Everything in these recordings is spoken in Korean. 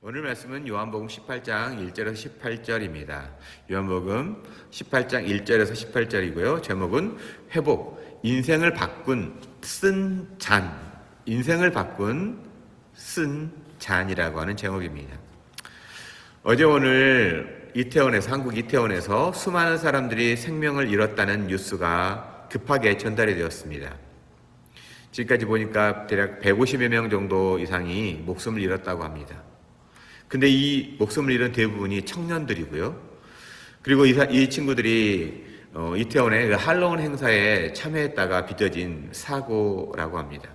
오늘 말씀은 요한복음 18장 1절에서 18절입니다. 요한복음 18장 1절에서 18절이고요. 제목은 회복, 인생을 바꾼 쓴 잔, 인생을 바꾼 쓴 잔이라고 하는 제목입니다. 어제 오늘 한국 이태원에서 수많은 사람들이 생명을 잃었다는 뉴스가 급하게 전달이 되었습니다. 지금까지 보니까 대략 150여 명 정도 이상이 목숨을 잃었다고 합니다. 근데 이 목숨을 잃은 대부분이 청년들이고요. 그리고 이 친구들이 이태원의 그 할로윈 행사에 참여했다가 빚어진 사고라고 합니다.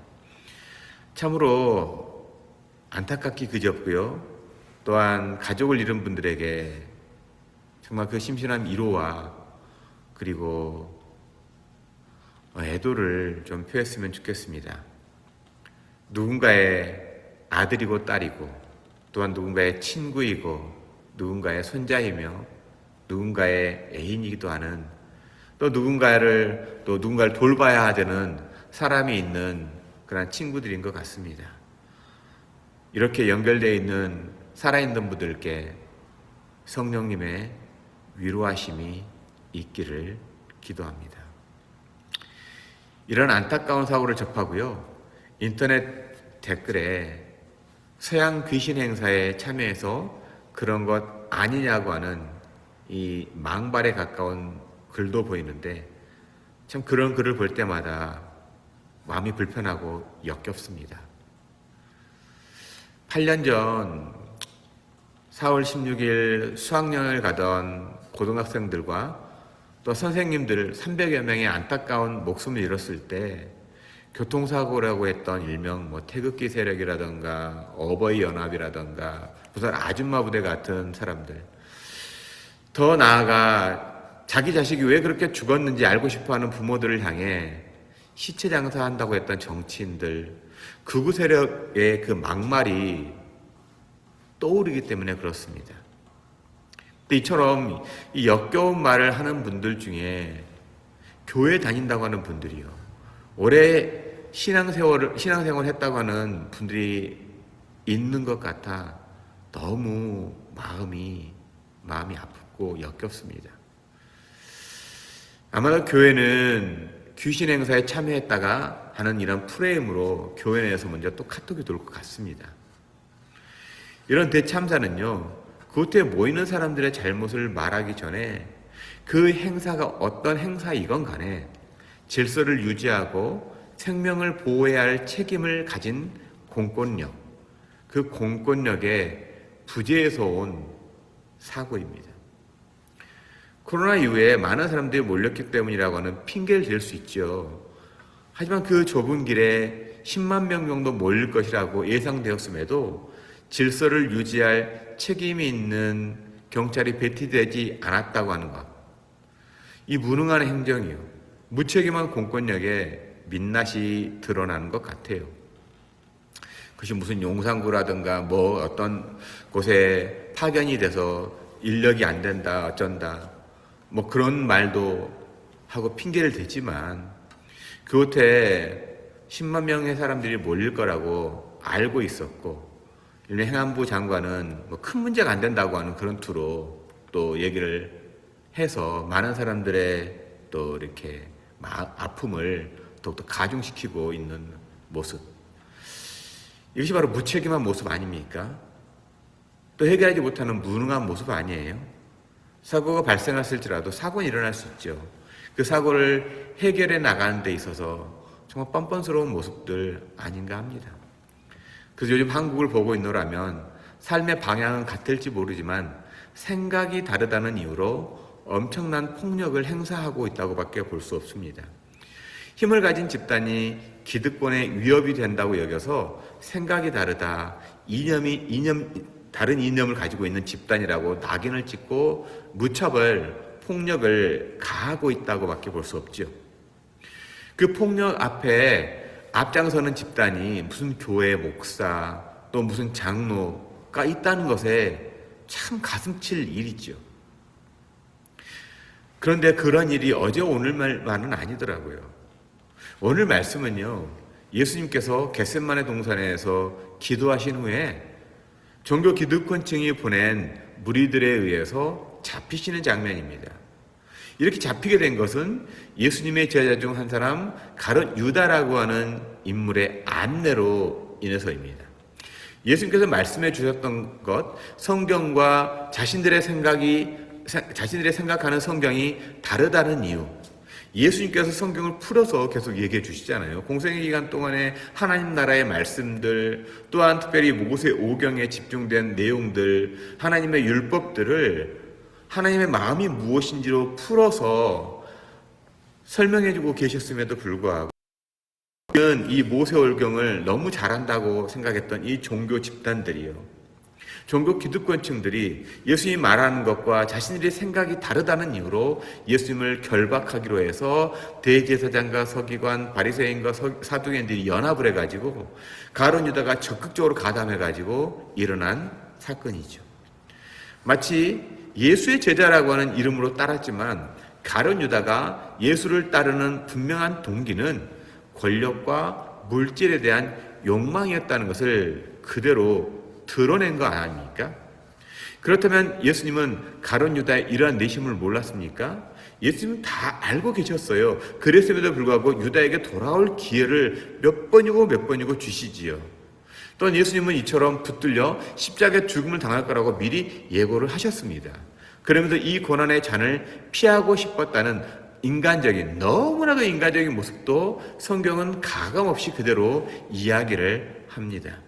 참으로 안타깝기 그지없고요. 또한 가족을 잃은 분들에게 정말 그 심신한 위로와 그리고 애도를 좀 표했으면 좋겠습니다. 누군가의 아들이고 딸이고 또한 누군가의 친구이고 누군가의 손자이며 누군가의 애인이기도 하는 또 누군가를 돌봐야 되는 사람이 있는 그런 친구들인 것 같습니다. 이렇게 연결되어 있는 살아있는 분들께 성령님의 위로하심이 있기를 기도합니다. 이런 안타까운 사고를 접하고요. 인터넷 댓글에 서양 귀신 행사에 참여해서 그런 것 아니냐고 하는 이 망발에 가까운 글도 보이는데 참 그런 글을 볼 때마다 마음이 불편하고 역겹습니다. 8년 전 4월 16일 수학여행을 가던 고등학생들과 또 선생님들 300여 명의 안타까운 목숨을 잃었을 때 교통사고라고 했던 일명 태극기 세력이라든가 어버이 연합이라든가 무슨 아줌마 부대 같은 사람들, 더 나아가 자기 자식이 왜 그렇게 죽었는지 알고 싶어하는 부모들을 향해 시체 장사한다고 했던 정치인들, 극우 세력의 그 막말이 떠오르기 때문에 그렇습니다. 근데 이처럼 이 역겨운 말을 하는 분들 중에 교회 다닌다고 하는 분들이요, 오래 신앙생활을 했다고 하는 분들이 있는 것 같아 너무 마음이 아프고 역겹습니다. 아마도 교회는 귀신 행사에 참여했다가 하는 이런 프레임으로 교회 내에서 먼저 또 카톡이 돌 것 같습니다. 이런 대참사는요, 그곳에 모이는 사람들의 잘못을 말하기 전에 그 행사가 어떤 행사이건 간에 질서를 유지하고 생명을 보호해야 할 책임을 가진 공권력, 그 공권력의 부재에서 온 사고입니다. 코로나 이후에 많은 사람들이 몰렸기 때문이라고 하는 핑계를 댈 수 있죠. 하지만 그 좁은 길에 10만 명 정도 몰릴 것이라고 예상되었음에도 질서를 유지할 책임이 있는 경찰이 배치되지 않았다고 하는 것, 이 무능한 행정이요, 무책임한 공권력에 민낯이 드러나는 것 같아요. 그것이 무슨 용산구라든가 어떤 곳에 파견이 돼서 인력이 안 된다 어쩐다 그런 말도 하고 핑계를 대지만 그곳에 10만 명의 사람들이 몰릴 거라고 알고 있었고, 행안부 장관은 큰 문제가 안 된다고 하는 그런 투로 또 얘기를 해서 많은 사람들의 또 이렇게 아픔을 더욱더 가중시키고 있는 모습, 이것이 바로 무책임한 모습 아닙니까? 또 해결하지 못하는 무능한 모습 아니에요? 사고가 발생했을지라도 사고는 일어날 수 있죠. 그 사고를 해결해 나가는 데 있어서 정말 뻔뻔스러운 모습들 아닌가 합니다. 그래서 요즘 한국을 보고 있노라면 삶의 방향은 같을지 모르지만 생각이 다르다는 이유로 엄청난 폭력을 행사하고 있다고 밖에 볼 수 없습니다. 힘을 가진 집단이 기득권의 위협이 된다고 여겨서 생각이 다르다, 다른 이념을 가지고 있는 집단이라고 낙인을 찍고 무차별 폭력을 가하고 있다고 밖에 볼 수 없죠. 그 폭력 앞에 앞장서는 집단이 무슨 교회 목사 또 무슨 장로가 있다는 것에 참 가슴칠 일이죠. 그런데 그런 일이 어제 오늘만은 아니더라고요. 오늘 말씀은요, 예수님께서 겟세마네 동산에서 기도하신 후에 종교 기득권층이 보낸 무리들에 의해서 잡히시는 장면입니다. 이렇게 잡히게 된 것은 예수님의 제자 중 한 사람 가룟 유다라고 하는 인물의 안내로 인해서입니다. 예수님께서 말씀해 주셨던 것, 성경과 자신들의 생각하는 성경이 다르다는 이유. 예수님께서 성경을 풀어서 계속 얘기해 주시잖아요. 공생의 기간 동안에 하나님 나라의 말씀들, 또한 특별히 모세 오경에 집중된 내용들, 하나님의 율법들을 하나님의 마음이 무엇인지로 풀어서 설명해 주고 계셨음에도 불구하고 이 모세오경을 너무 잘한다고 생각했던 이 종교 집단들이요, 종교 기득권층들이 예수님이 말하는 것과 자신들의 생각이 다르다는 이유로 예수님을 결박하기로 해서 대제사장과 서기관, 바리새인과 사두개인들이 연합을 해가지고 가룟 유다가 적극적으로 가담해가지고 일어난 사건이죠. 마치 예수의 제자라고 하는 이름으로 따랐지만 가룟 유다가 예수를 따르는 분명한 동기는 권력과 물질에 대한 욕망이었다는 것을 그대로 드러낸 거 아닙니까? 그렇다면 예수님은 가룟 유다의 이러한 내심을 몰랐습니까? 예수님은 다 알고 계셨어요. 그랬음에도 불구하고 유다에게 돌아올 기회를 몇 번이고 주시지요. 또한 예수님은 이처럼 붙들려 십자가에 죽음을 당할 거라고 미리 예고를 하셨습니다. 그러면서 이 고난의 잔을 피하고 싶었다는 너무나도 인간적인 모습도 성경은 가감없이 그대로 이야기를 합니다.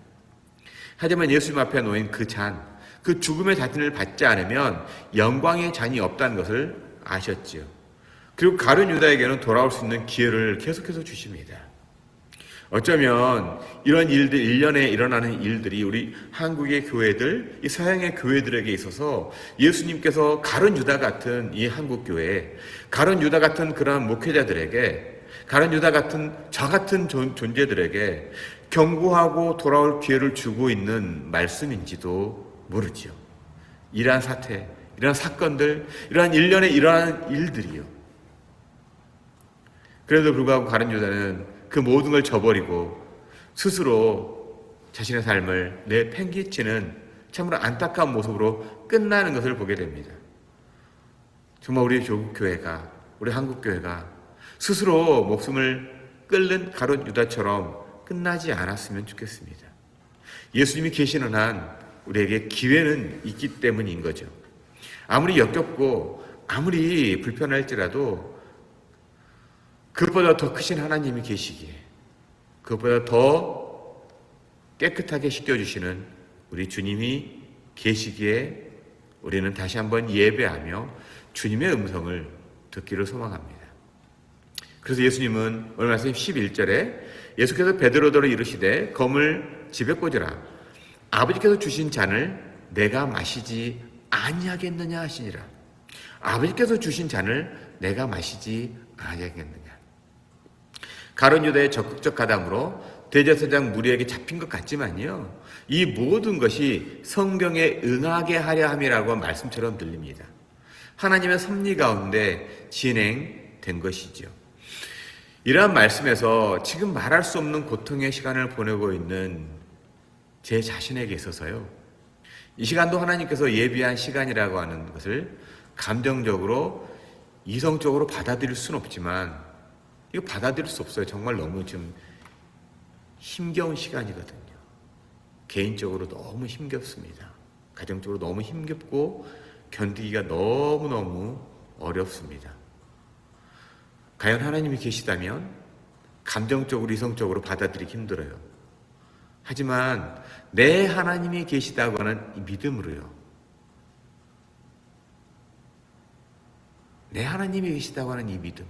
하지만 예수님 앞에 놓인 그 잔, 그 죽음의 잔을 받지 않으면 영광의 잔이 없다는 것을 아셨지요. 그리고 가룟 유다에게는 돌아올 수 있는 기회를 계속해서 주십니다. 어쩌면 이런 일들, 일련에 일어나는 일들이 우리 한국의 교회들, 이 서양의 교회들에게 있어서 예수님께서 가룟 유다 같은 이 한국 교회, 가룟 유다 같은 그러한 목회자들에게, 가룟 유다 같은 저 같은 존재들에게 경고하고 돌아올 기회를 주고 있는 말씀인지도 모르지요. 이러한 사태, 이러한 사건들, 이러한 일련에 일어나는 일들이요. 그래도 불구하고 가룟 유다는 그 모든 걸 저버리고 스스로 자신의 삶을 내팽개치는 참으로 안타까운 모습으로 끝나는 것을 보게 됩니다. 정말 우리 조국교회가, 우리 한국교회가 스스로 목숨을 끊는 가룟 유다처럼 끝나지 않았으면 좋겠습니다. 예수님이 계시는 한 우리에게 기회는 있기 때문인 거죠. 아무리 역겹고 아무리 불편할지라도 그것보다 더 크신 하나님이 계시기에, 그것보다 더 깨끗하게 씻겨주시는 우리 주님이 계시기에 우리는 다시 한번 예배하며 주님의 음성을 듣기를 소망합니다. 그래서 예수님은 오늘 말씀 11절에 예수께서 베드로더러 이르시되 검을 집에 꽂으라. 아버지께서 주신 잔을 내가 마시지 아니하겠느냐 하시니라. 아버지께서 주신 잔을 내가 마시지 아니하겠느냐. 가룟 유다의 적극적 가담으로 대제사장 무리에게 잡힌 것 같지만요, 이 모든 것이 성경에 응하게 하려 함이라고 말씀처럼 들립니다. 하나님의 섭리 가운데 진행된 것이죠. 이러한 말씀에서 지금 말할 수 없는 고통의 시간을 보내고 있는 제 자신에게 있어서요, 이 시간도 하나님께서 예비한 시간이라고 하는 것을 감정적으로, 이성적으로 받아들일 수는 없지만 이거 받아들일 수 없어요. 정말 너무 좀 힘겨운 시간이거든요. 개인적으로 너무 힘겹습니다. 가정적으로 너무 힘겹고 견디기가 너무너무 어렵습니다. 과연 하나님이 계시다면 감정적으로, 이성적으로 받아들이기 힘들어요. 하지만 내 하나님이 계시다고 하는 이 믿음으로요, 내 하나님이 계시다고 하는 이 믿음,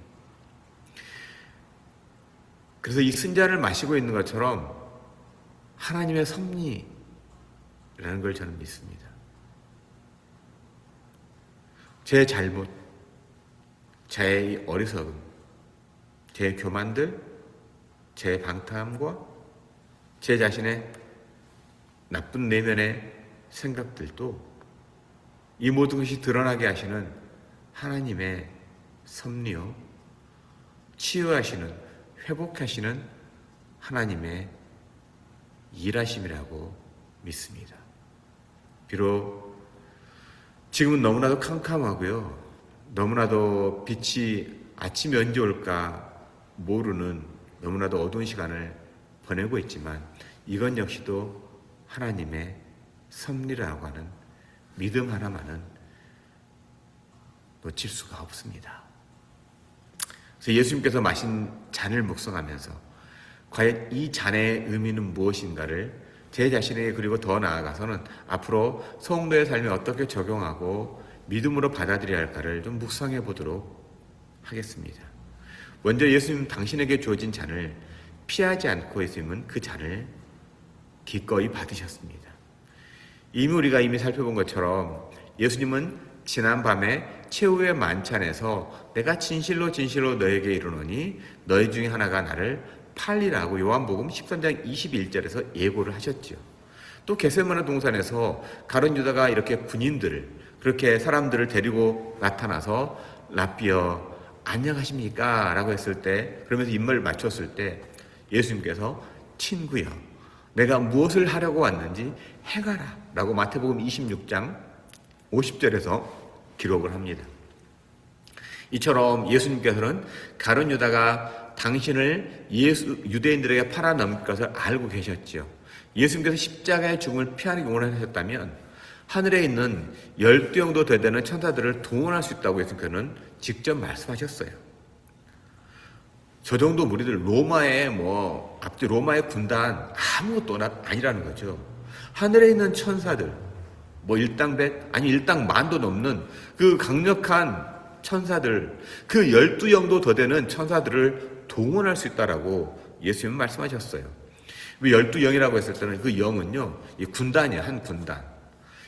그래서 이 쓴잔을 마시고 있는 것처럼 하나님의 섭리라는 걸 저는 믿습니다. 제 잘못, 제 어리석음, 제 교만들, 제 방탕함과 제 자신의 나쁜 내면의 생각들도 이 모든 것이 드러나게 하시는 하나님의 섭리요, 치유하시는, 회복하시는 하나님의 일하심이라고 믿습니다. 비록 지금은 너무나도 캄캄하고요. 너무나도 빛이 아침이 언제 올까 모르는 너무나도 어두운 시간을 보내고 있지만 이건 역시도 하나님의 섭리라고 하는 믿음 하나만은 놓칠 수가 없습니다. 그래서 예수님께서 마신 잔을 묵상하면서 과연 이 잔의 의미는 무엇인가를 제 자신에게 그리고 더 나아가서는 앞으로 성도의 삶에 어떻게 적용하고 믿음으로 받아들여야 할까를 좀 묵상해 보도록 하겠습니다. 먼저 예수님 당신에게 주어진 잔을 피하지 않고 예수님은 그 잔을 기꺼이 받으셨습니다. 이미 살펴본 것처럼 예수님은 지난밤에 최후의 만찬에서 내가 진실로 너에게 이르노니 너희 중에 하나가 나를 팔리라고 요한복음 13장 21절에서 예고를 하셨죠. 또 겟세마네 동산에서 가룟 유다가 이렇게 군인들을 그렇게 사람들을 데리고 나타나서 랍비여 안녕하십니까? 라고 했을 때 그러면서 입을 맞췄을 때 예수님께서 친구여 내가 무엇을 하려고 왔는지 행하라 라고 마태복음 26장 50절에서 기록을 합니다. 이처럼 예수님께서는 가룟 유다가 당신을 유대인들에게 팔아넘길 것을 알고 계셨죠. 예수님께서 십자가의 죽음을 피하는 경우를 하셨다면 하늘에 있는 12영도 되는 천사들을 동원할 수 있다고 예수님께서는 직접 말씀하셨어요. 저 정도 무리들 로마의 군단 아무것도 아니라는 거죠. 하늘에 있는 천사들 일당만도 넘는 그 강력한 천사들, 그 12영도 더 되는 천사들을 동원할 수 있다라고 예수님은 말씀하셨어요. 12영이라고 했을 때는 그 영은요, 이 군단이에요, 한 군단.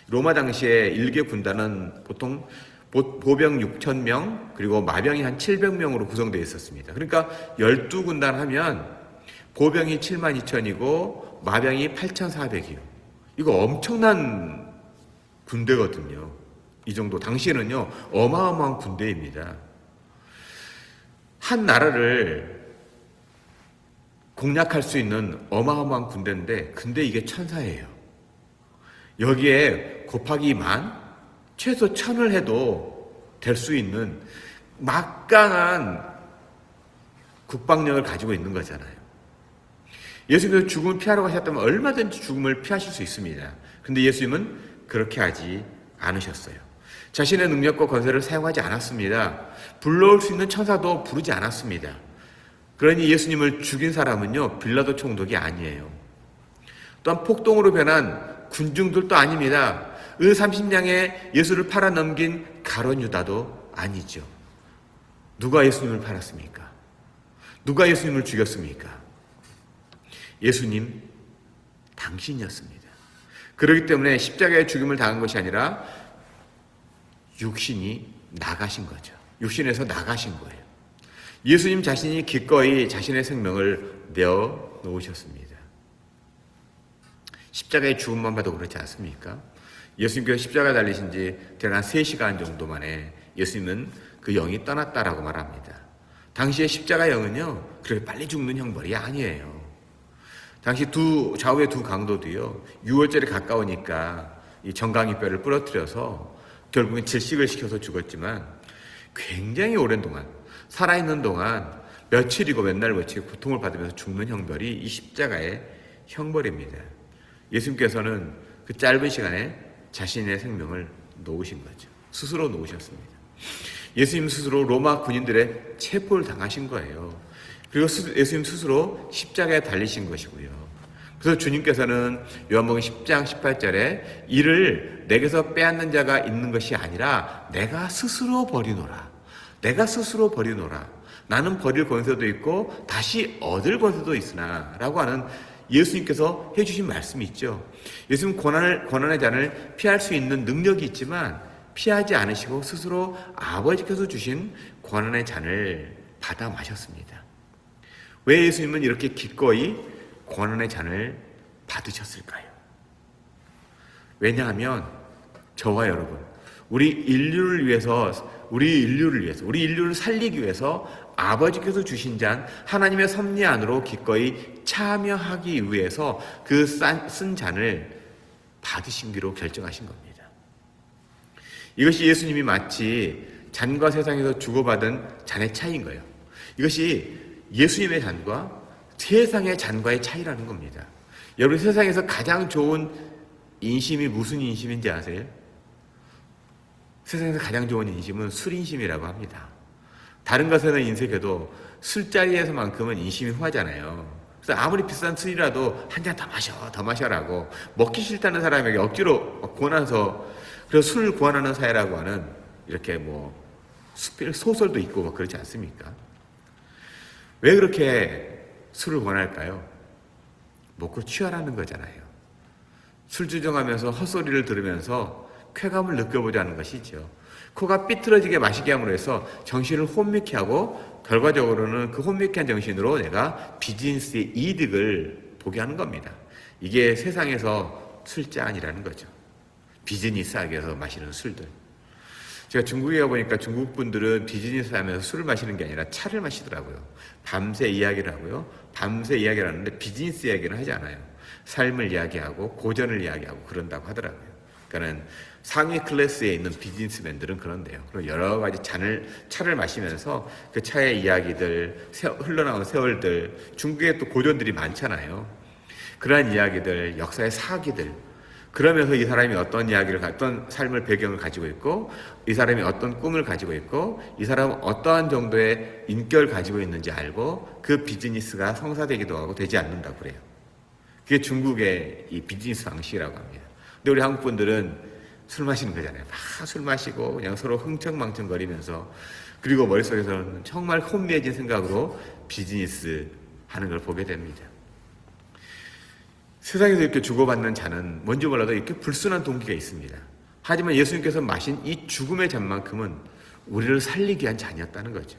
로마 당시에 일개 군단은 보통 보병 6,000명, 그리고 마병이 한 700명으로 구성되어 있었습니다. 그러니까 12군단 하면 보병이 72,000이고 마병이 8,400이요. 이거 엄청난 군대거든요. 이 정도 당시에는요 어마어마한 군대입니다. 한 나라를 공략할 수 있는 어마어마한 군대인데 근데 이게 천사예요. 여기에 곱하기 최소 1000을 해도 될 수 있는 막강한 국방력을 가지고 있는 거잖아요. 예수님께서 죽음을 피하려고 하셨다면 얼마든지 죽음을 피하실 수 있습니다. 근데 예수님은 그렇게 하지 않으셨어요. 자신의 능력과 권세를 사용하지 않았습니다. 불러올 수 있는 천사도 부르지 않았습니다. 그러니 예수님을 죽인 사람은요 빌라도 총독이 아니에요. 또한 폭동으로 변한 군중들도 아닙니다. 30냥에 예수를 팔아넘긴 가룟 유다도 아니죠. 누가 예수님을 팔았습니까? 누가 예수님을 죽였습니까? 예수님 당신이었습니다. 그렇기 때문에 십자가의 죽임을 당한 것이 아니라 육신이 나가신 거죠. 육신에서 나가신 거예요. 예수님 자신이 기꺼이 자신의 생명을 내어 놓으셨습니다. 십자가의 죽음만 봐도 그렇지 않습니까? 예수님께서 십자가에 달리신 지 대략 한 3시간 정도 만에 예수님은 그 영이 떠났다라고 말합니다. 당시에 십자가 영은요 그렇게 빨리 죽는 형벌이 아니에요. 당시 좌우의 두 강도도요 6월절에 가까우니까 이 정강이 뼈를 부러뜨려서 결국엔 질식을 시켜서 죽었지만 굉장히 오랜 동안 살아있는 동안 며칠이고 몇 날 며칠 고통을 받으면서 죽는 형벌이 이 십자가의 형벌입니다. 예수님께서는 그 짧은 시간에 자신의 생명을 놓으신 거죠. 스스로 놓으셨습니다. 예수님 스스로 로마 군인들의 체포를 당하신 거예요. 그리고 예수님 스스로 십자가에 달리신 것이고요. 그래서 주님께서는 요한복음 10장 18절에 이를 내게서 빼앗는 자가 있는 것이 아니라 내가 스스로 버리노라. 내가 스스로 버리노라. 나는 버릴 권세도 있고 다시 얻을 권세도 있으나 라고 하는 예수님께서 해주신 말씀이 있죠. 예수님은 고난의 잔을 피할 수 있는 능력이 있지만 피하지 않으시고 스스로 아버지께서 주신 고난의 잔을 받아 마셨습니다. 왜 예수님은 이렇게 기꺼이 고난의 잔을 받으셨을까요? 왜냐하면 저와 여러분, 우리 인류를 살리기 위해서 아버지께서 주신 잔, 하나님의 섭리 안으로 기꺼이 참여하기 위해서 그 쓴 잔을 받으시기로 결정하신 겁니다. 이것이 예수님이 마치 잔과 세상에서 주고받은 잔의 차이인 거예요. 이것이 예수님의 잔과 세상의 잔과의 차이라는 겁니다. 여러분, 세상에서 가장 좋은 인심이 무슨 인심인지 아세요? 세상에서 가장 좋은 인심은 술인심이라고 합니다. 다른 것에는 인색해도 술자리에서만큼은 인심이 후하잖아요. 그래서 아무리 비싼 술이라도 한 잔 더 마셔, 더 마셔라고 먹기 싫다는 사람에게 억지로 권해서, 그래서 술을 권하는 사회라고 하는 이렇게 뭐 소설도 있고 뭐 그렇지 않습니까? 왜 그렇게 술을 권할까요? 먹고 취하라는 거잖아요. 술 주정하면서 헛소리를 들으면서 쾌감을 느껴보자는 것이죠. 코가 삐뚤어지게 마시게 함으로 해서 정신을 혼미케 하고 결과적으로는 그 혼미케한 정신으로 내가 비즈니스의 이득을 보게 하는 겁니다. 이게 세상에서 술잔이라는 거죠. 비즈니스하게 해서 마시는 술들. 제가 중국에 가보니까 중국 분들은 비즈니스 하면서 술을 마시는 게 아니라 차를 마시더라고요. 밤새 이야기를 하고요. 밤새 이야기를 하는데 비즈니스 이야기는 하지 않아요. 삶을 이야기하고 고전을 이야기하고 그런다고 하더라고요. 그러니까는 상위 클래스에 있는 비즈니스맨들은 그런데요. 그리고 여러 가지 차를 마시면서 그 차의 이야기들, 흘러나온 세월들, 중국에 또 고전들이 많잖아요. 그러한 이야기들, 역사의 사기들, 그러면서 이 사람이 어떤 이야기를, 어떤 삶을 배경을 가지고 있고, 이 사람이 어떤 꿈을 가지고 있고, 이 사람은 어떠한 정도의 인격을 가지고 있는지 알고 그 비즈니스가 성사되기도 하고 되지 않는다고 그래요. 그게 중국의 이 비즈니스 방식이라고 합니다. 근데 우리 한국 분들은 술 마시는 거잖아요. 막 술 마시고 그냥 서로 흥청망청거리면서, 그리고 머릿속에서는 정말 혼미해진 생각으로 비즈니스 하는 걸 보게 됩니다. 세상에서 이렇게 주고받는 잔은 뭔지 몰라도 이렇게 불순한 동기가 있습니다. 하지만 예수님께서 마신 이 죽음의 잔만큼은 우리를 살리기 위한 잔이었다는 거죠.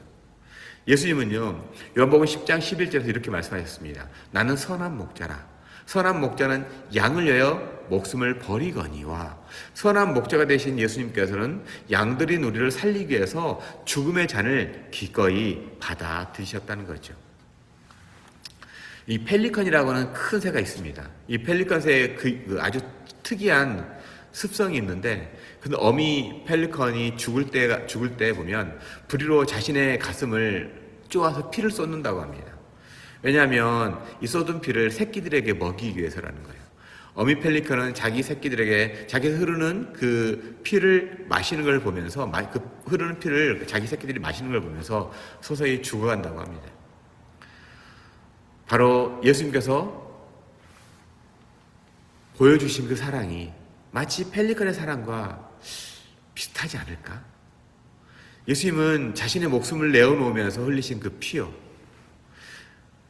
예수님은요, 요한복음 10장 11절에서 이렇게 말씀하셨습니다. 나는 선한 목자라. 선한 목자는 양을 위하여 목숨을 버리거니와, 선한 목자가 되신 예수님께서는 양들인 우리를 살리기 위해서 죽음의 잔을 기꺼이 받아 드셨다는 거죠. 이 펠리컨이라고 하는 큰 새가 있습니다. 이 펠리컨 새의 그 아주 특이한 습성이 있는데, 근데 어미 펠리컨이 죽을 때 보면 부리로 자신의 가슴을 쪼아서 피를 쏟는다고 합니다. 왜냐하면 이 쏟은 피를 새끼들에게 먹이기 위해서라는 거예요. 어미 펠리컨은 자기 새끼들에게 자기에서 흐르는 그 피를 마시는 걸 보면서, 그 흐르는 피를 자기 새끼들이 마시는 걸 보면서 서서히 죽어간다고 합니다. 바로 예수님께서 보여주신 그 사랑이 마치 펠리컨의 사랑과 비슷하지 않을까? 예수님은 자신의 목숨을 내어놓으면서 흘리신 그 피요,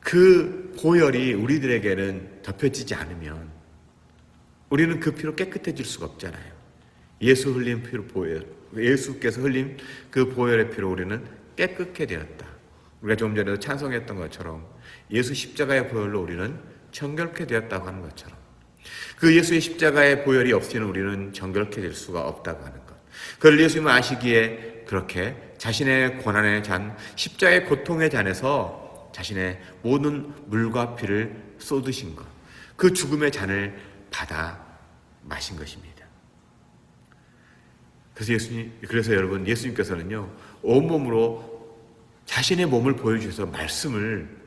그 보혈이 우리들에게는 덮여지지 않으면 우리는 그 피로 깨끗해질 수가 없잖아요. 예수께서 흘린 그 보혈의 피로 우리는 깨끗게 되었다. 우리가 조금 전에도 찬송했던 것처럼 예수 십자가의 보혈로 우리는 정결케 되었다고 하는 것처럼, 그 예수의 십자가의 보혈이 없이는 우리는 정결케 될 수가 없다고 하는 것, 그걸 예수님은 아시기에 그렇게 자신의 고난의 잔, 십자가의 고통의 잔에서 자신의 모든 물과 피를 쏟으신 것, 그 죽음의 잔을 받아 마신 것입니다. 그래서 여러분, 예수님께서는요, 온몸으로 자신의 몸을 보여주셔서 말씀을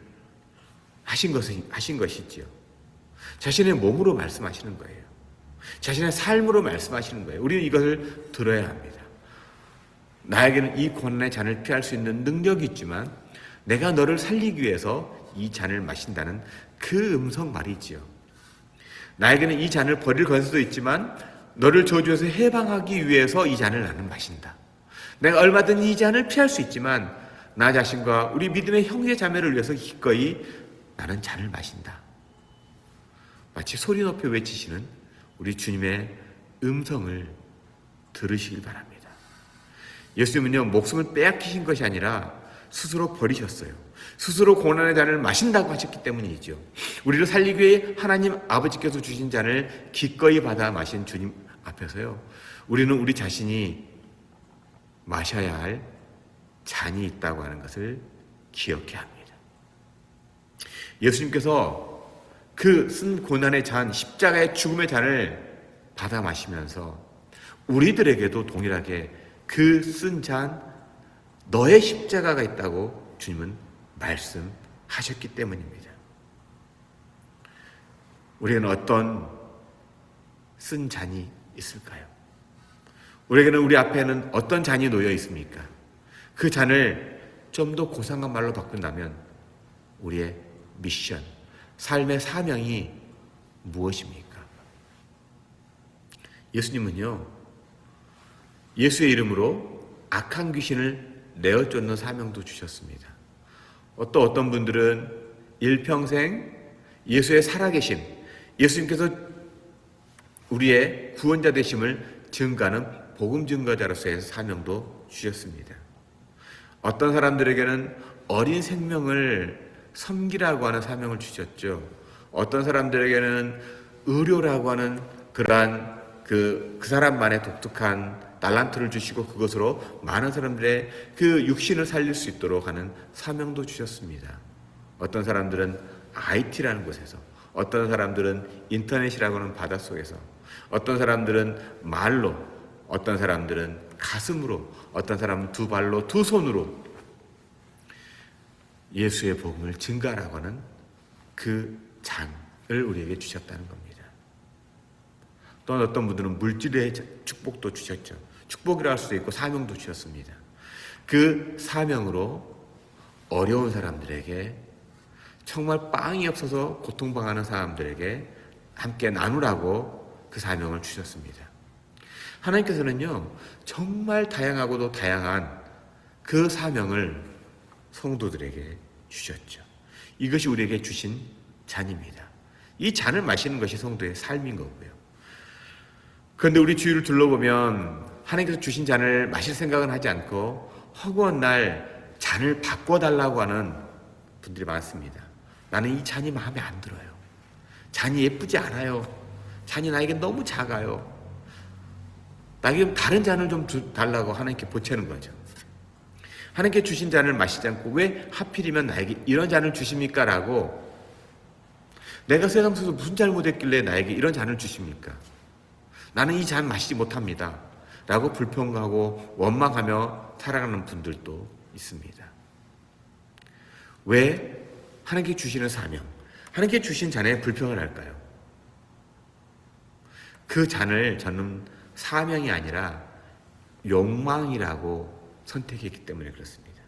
하신 것이지요. 자신의 몸으로 말씀하시는 거예요. 자신의 삶으로 말씀하시는 거예요. 우리는 이것을 들어야 합니다. 나에게는 이 고난의 잔을 피할 수 있는 능력이 있지만 내가 너를 살리기 위해서 이 잔을 마신다는 그 음성 말이지요. 나에게는 이 잔을 버릴 권세도 있지만 너를 저주에서 해방하기 위해서 이 잔을 나는 마신다. 내가 얼마든지 이 잔을 피할 수 있지만 나 자신과 우리 믿음의 형제 자매를 위해서 기꺼이 나는 잔을 마신다. 마치 소리 높여 외치시는 우리 주님의 음성을 들으시길 바랍니다. 예수님은요, 목숨을 빼앗기신 것이 아니라 스스로 버리셨어요. 스스로 고난의 잔을 마신다고 하셨기 때문이죠. 우리를 살리기 위해 하나님 아버지께서 주신 잔을 기꺼이 받아 마신 주님 앞에서요, 우리는 우리 자신이 마셔야 할 잔이 있다고 하는 것을 기억해야 합니다. 예수님께서 그 쓴 고난의 잔, 십자가의 죽음의 잔을 받아 마시면서 우리들에게도 동일하게 그 쓴 잔, 너의 십자가가 있다고 주님은 말씀하셨기 때문입니다. 우리에게는 어떤 쓴 잔이 있을까요? 우리에게는 우리 앞에는 어떤 잔이 놓여 있습니까? 그 잔을 좀 더 고상한 말로 바꾼다면 우리의 미션, 삶의 사명이 무엇입니까? 예수님은요, 예수의 이름으로 악한 귀신을 내어 쫓는 사명도 주셨습니다. 어떤 분들은 일평생 예수의 살아계심, 예수님께서 우리의 구원자 되심을 증거하는 복음 증거자로서의 사명도 주셨습니다. 어떤 사람들에게는 어린 생명을 섬기라고 하는 사명을 주셨죠. 어떤 사람들에게는 의료라고 하는 그러한 그 사람만의 독특한 달란트를 주시고 그것으로 많은 사람들의 그 육신을 살릴 수 있도록 하는 사명도 주셨습니다. 어떤 사람들은 IT라는 곳에서, 어떤 사람들은 인터넷이라고 하는 바닷속에서, 어떤 사람들은 말로, 어떤 사람들은 가슴으로, 어떤 사람은 두 발로, 두 손으로 예수의 복음을 증가하라고 하는 그 잔을 우리에게 주셨다는 겁니다. 또한 어떤 분들은 물질의 축복도 주셨죠. 축복이라 할 수도 있고 사명도 주셨습니다. 그 사명으로 어려운 사람들에게, 정말 빵이 없어서 고통당하는 사람들에게 함께 나누라고 그 사명을 주셨습니다. 하나님께서는요, 정말 다양하고도 다양한 그 사명을 성도들에게 주셨죠. 이것이 우리에게 주신 잔입니다. 이 잔을 마시는 것이 성도의 삶인 거고요. 그런데 우리 주위를 둘러보면 하나님께서 주신 잔을 마실 생각은 하지 않고 허구한 날 잔을 바꿔달라고 하는 분들이 많습니다. 나는 이 잔이 마음에 안 들어요. 잔이 예쁘지 않아요. 잔이 나에게 너무 작아요. 나에게 다른 잔을 좀 달라고 하나님께 보채는 거죠. 하나님께 주신 잔을 마시지 않고 왜 하필이면 나에게 이런 잔을 주십니까? 라고, 내가 세상 속에서 무슨 잘못했길래 나에게 이런 잔을 주십니까? 나는 이 잔 마시지 못합니다. 라고 불평하고 원망하며 살아가는 분들도 있습니다. 왜 하나님께 주시는 사명, 하나님께 주신 잔에 불평을 할까요? 그 잔을 저는 사명이 아니라 욕망이라고 선택했기 때문에 그렇습니다.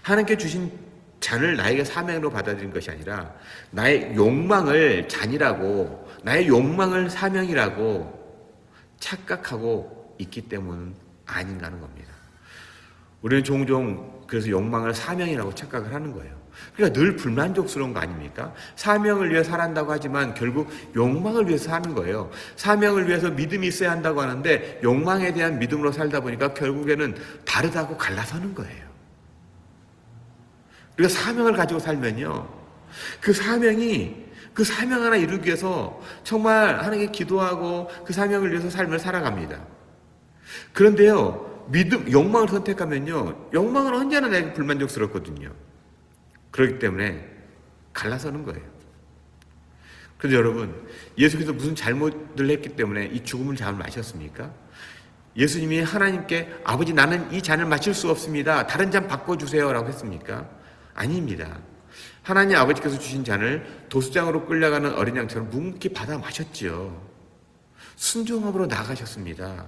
하나님께 주신 잔을 나에게 사명으로 받아들인 것이 아니라 나의 욕망을 잔이라고, 나의 욕망을 사명이라고 착각하고 있기 때문 아닌가 하는 겁니다. 우리는 종종 그래서 욕망을 사명이라고 착각을 하는 거예요. 그러니까 늘 불만족스러운 거 아닙니까? 사명을 위해 살아간다고 하지만 결국 욕망을 위해서 사는 거예요. 사명을 위해서 믿음이 있어야 한다고 하는데 욕망에 대한 믿음으로 살다 보니까 결국에는 다르다고 갈라서는 거예요. 우리가 사명을 가지고 살면요, 그 사명 하나 이루기 위해서 정말 하나님께 기도하고 그 사명을 위해서 삶을 살아갑니다. 그런데요, 욕망을 선택하면요, 욕망은 언제나 내게 불만족스럽거든요. 그렇기 때문에 갈라서는 거예요. 그런데 여러분, 예수께서 무슨 잘못을 했기 때문에 이 죽음을 잔을 마셨습니까? 예수님이 하나님께 아버지 나는 이 잔을 마실 수 없습니다. 다른 잔 바꿔주세요 라고 했습니까? 아닙니다. 하나님 아버지께서 주신 잔을 도수장으로 끌려가는 어린 양처럼 묵묵히 받아 마셨지요. 순종함으로 나아가셨습니다.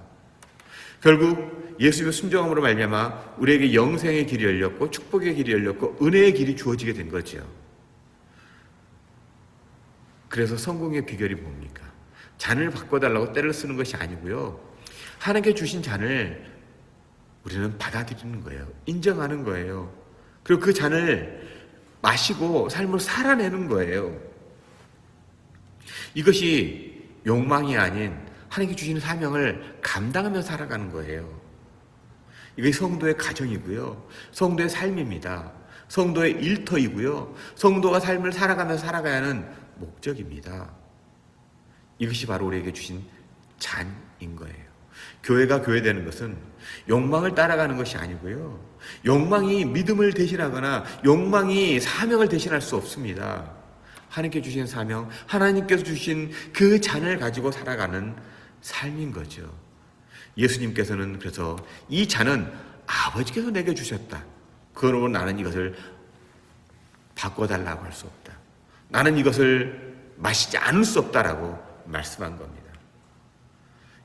결국 예수님의 순종함으로 말미암아 우리에게 영생의 길이 열렸고 축복의 길이 열렸고 은혜의 길이 주어지게 된 거죠. 그래서 성공의 비결이 뭡니까? 잔을 바꿔달라고 때를 쓰는 것이 아니고요, 하나님께 주신 잔을 우리는 받아들이는 거예요. 인정하는 거예요. 그리고 그 잔을 마시고 삶을 살아내는 거예요. 이것이 욕망이 아닌 하나님께 주시는 사명을 감당하며 살아가는 거예요. 이것이 성도의 가정이고요, 성도의 삶입니다. 성도의 일터이고요, 성도가 삶을 살아가면서 살아가야 하는 목적입니다. 이것이 바로 우리에게 주신 잔인 거예요. 교회가 교회되는 것은 욕망을 따라가는 것이 아니고요, 욕망이 믿음을 대신하거나 욕망이 사명을 대신할 수 없습니다. 하나님께 주신 사명, 하나님께서 주신 그 잔을 가지고 살아가는 삶인 거죠. 예수님께서는 그래서 이 잔은 아버지께서 내게 주셨다. 그러므로 나는 이것을 바꿔달라고 할 수 없다. 나는 이것을 마시지 않을 수 없다라고 말씀한 겁니다.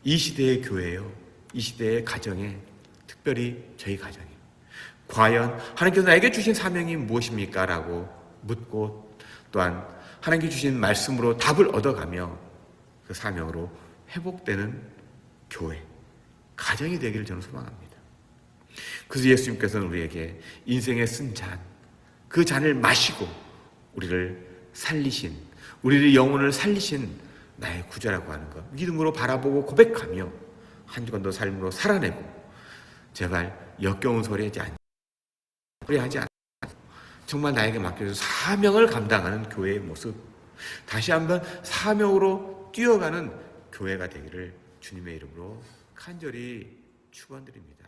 이 시대의 교회요, 이 시대의 가정에, 특별히 저희 가정에 과연 하나님께서 나에게 주신 사명이 무엇입니까? 라고 묻고 또한 하나님께 주신 말씀으로 답을 얻어가며 그 사명으로 회복되는 교회, 가정이 되기를 저는 소망합니다. 그래서 예수님께서는 우리에게 인생의 쓴 잔, 그 잔을 마시고 우리를 살리신, 우리의 영혼을 살리신 나의 구주라고 하는 것, 믿음으로 바라보고 고백하며 한 주간도 삶으로 살아내고 제발 역겨운 소리 하지 않고 정말 나에게 맡겨진 사명을 감당하는 교회의 모습, 다시 한번 사명으로 뛰어가는 교회가 되기를 주님의 이름으로 간절히 축원드립니다.